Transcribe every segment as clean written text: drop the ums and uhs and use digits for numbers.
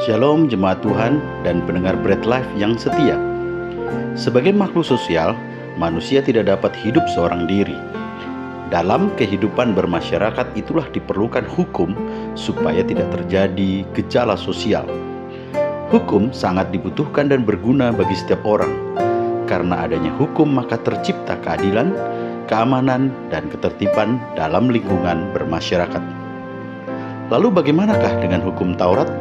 Shalom jemaat Tuhan dan pendengar Bread Life yang setia. Sebagai makhluk sosial, manusia tidak dapat hidup seorang diri. Dalam kehidupan bermasyarakat itulah diperlukan hukum supaya tidak terjadi gejala sosial. Hukum sangat dibutuhkan dan berguna bagi setiap orang. Karena adanya hukum maka tercipta keadilan, keamanan, dan ketertiban dalam lingkungan bermasyarakat. Lalu bagaimanakah dengan hukum Taurat?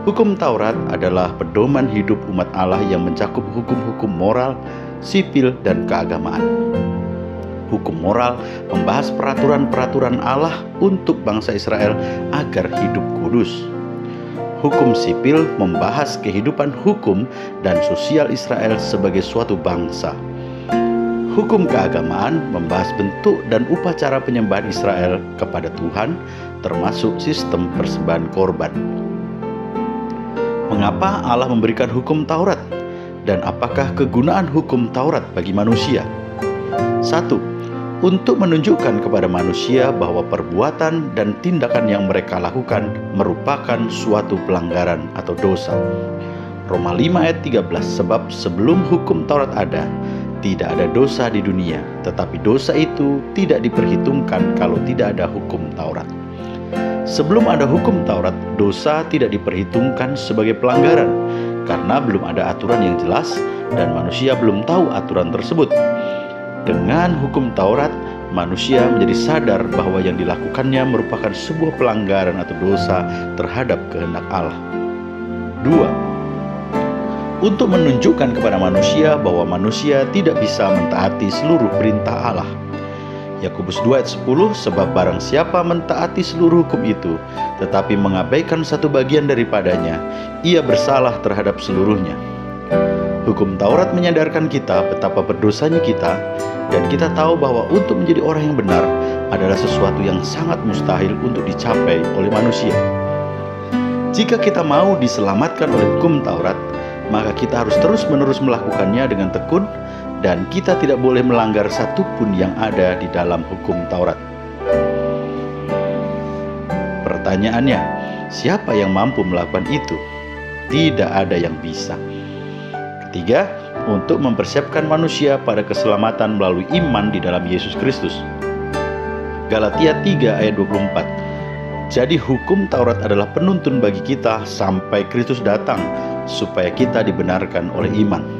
Hukum Taurat adalah pedoman hidup umat Allah yang mencakup hukum-hukum moral, sipil, dan keagamaan. Hukum moral membahas peraturan-peraturan Allah untuk bangsa Israel agar hidup kudus. Hukum sipil membahas kehidupan hukum dan sosial Israel sebagai suatu bangsa. Hukum keagamaan membahas bentuk dan upacara penyembahan Israel kepada Tuhan, termasuk sistem persembahan korban. Mengapa Allah memberikan hukum Taurat? Dan apakah kegunaan hukum Taurat bagi manusia? 1. Untuk menunjukkan kepada manusia bahwa perbuatan dan tindakan yang mereka lakukan merupakan suatu pelanggaran atau dosa. Roma 5 ayat 13, sebab sebelum hukum Taurat ada, tidak ada dosa di dunia, tetapi dosa itu tidak diperhitungkan kalau tidak ada hukum Taurat. Sebelum ada hukum Taurat, dosa tidak diperhitungkan sebagai pelanggaran, karena belum ada aturan yang jelas dan manusia belum tahu aturan tersebut. Dengan hukum Taurat, manusia menjadi sadar bahwa yang dilakukannya merupakan sebuah pelanggaran atau dosa terhadap kehendak Allah. 2. Untuk menunjukkan kepada manusia bahwa manusia tidak bisa mentaati seluruh perintah Allah. Yakobus 2 ayat 10, sebab barang siapa mentaati seluruh hukum itu, tetapi mengabaikan satu bagian daripadanya, ia bersalah terhadap seluruhnya. Hukum Taurat menyadarkan kita betapa berdosanya kita, dan kita tahu bahwa untuk menjadi orang yang benar adalah sesuatu yang sangat mustahil untuk dicapai oleh manusia. Jika kita mau diselamatkan oleh hukum Taurat, maka kita harus terus-menerus melakukannya dengan tekun, dan kita tidak boleh melanggar satupun yang ada di dalam hukum Taurat. Pertanyaannya, siapa yang mampu melakukan itu? Tidak ada yang bisa. Ketiga, untuk mempersiapkan manusia pada keselamatan melalui iman di dalam Yesus Kristus. Galatia 3 ayat 24. Jadi hukum Taurat adalah penuntun bagi kita sampai Kristus datang, supaya kita dibenarkan oleh iman.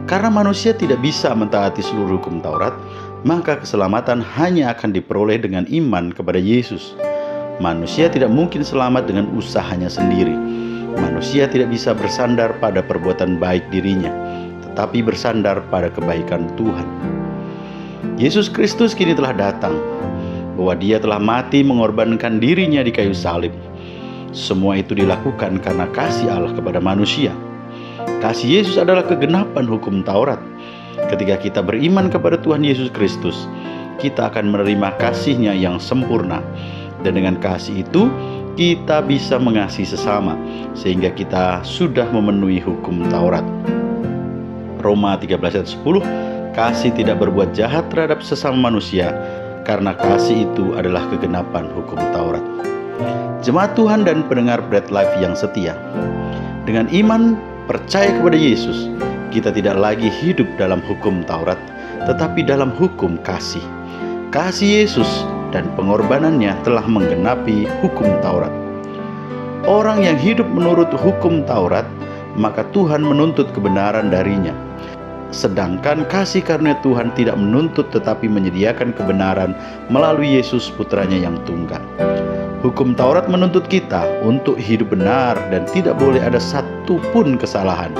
Karena manusia tidak bisa mentaati seluruh hukum Taurat, maka keselamatan hanya akan diperoleh dengan iman kepada Yesus. Manusia tidak mungkin selamat dengan usahanya sendiri. Manusia tidak bisa bersandar pada perbuatan baik dirinya, tetapi bersandar pada kebaikan Tuhan. Yesus Kristus kini telah datang, bahwa Dia telah mati mengorbankan dirinya di kayu salib. Semua itu dilakukan karena kasih Allah kepada manusia. Kasih Yesus adalah kegenapan hukum Taurat. Ketika kita beriman kepada Tuhan Yesus Kristus, kita akan menerima kasih-Nya yang sempurna. Dan dengan kasih itu, kita bisa mengasihi sesama, sehingga kita sudah memenuhi hukum Taurat. Roma 13 ayat 10, kasih tidak berbuat jahat terhadap sesama manusia, karena kasih itu adalah kegenapan hukum Taurat. Jemaat Tuhan dan pendengar Bread Life yang setia, dengan iman percaya kepada Yesus, kita tidak lagi hidup dalam hukum Taurat, tetapi dalam hukum kasih. Kasih Yesus dan pengorbanannya telah menggenapi hukum Taurat. Orang yang hidup menurut hukum Taurat, maka Tuhan menuntut kebenaran darinya. Sedangkan kasih karunia Tuhan tidak menuntut tetapi menyediakan kebenaran melalui Yesus putranya yang tunggal. Hukum Taurat menuntut kita untuk hidup benar dan tidak boleh ada satu pun kesalahan.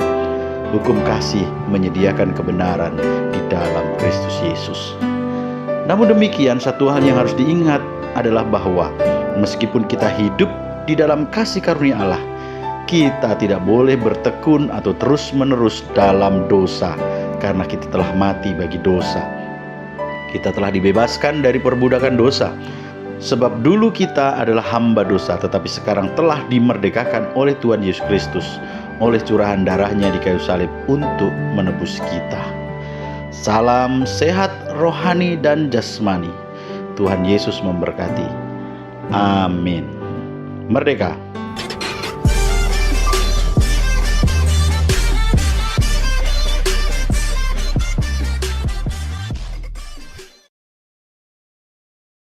Hukum kasih menyediakan kebenaran di dalam Kristus Yesus. Namun demikian, satu hal yang harus diingat adalah bahwa meskipun kita hidup di dalam kasih karunia Allah, kita tidak boleh bertekun atau terus-menerus dalam dosa, karena kita telah mati bagi dosa. Kita telah dibebaskan dari perbudakan dosa. Sebab dulu kita adalah hamba dosa, tetapi sekarang telah dimerdekakan oleh Tuhan Yesus Kristus, oleh curahan darah-Nya di kayu salib untuk menebus kita. Salam sehat rohani dan jasmani. Tuhan Yesus memberkati. Amin. Merdeka!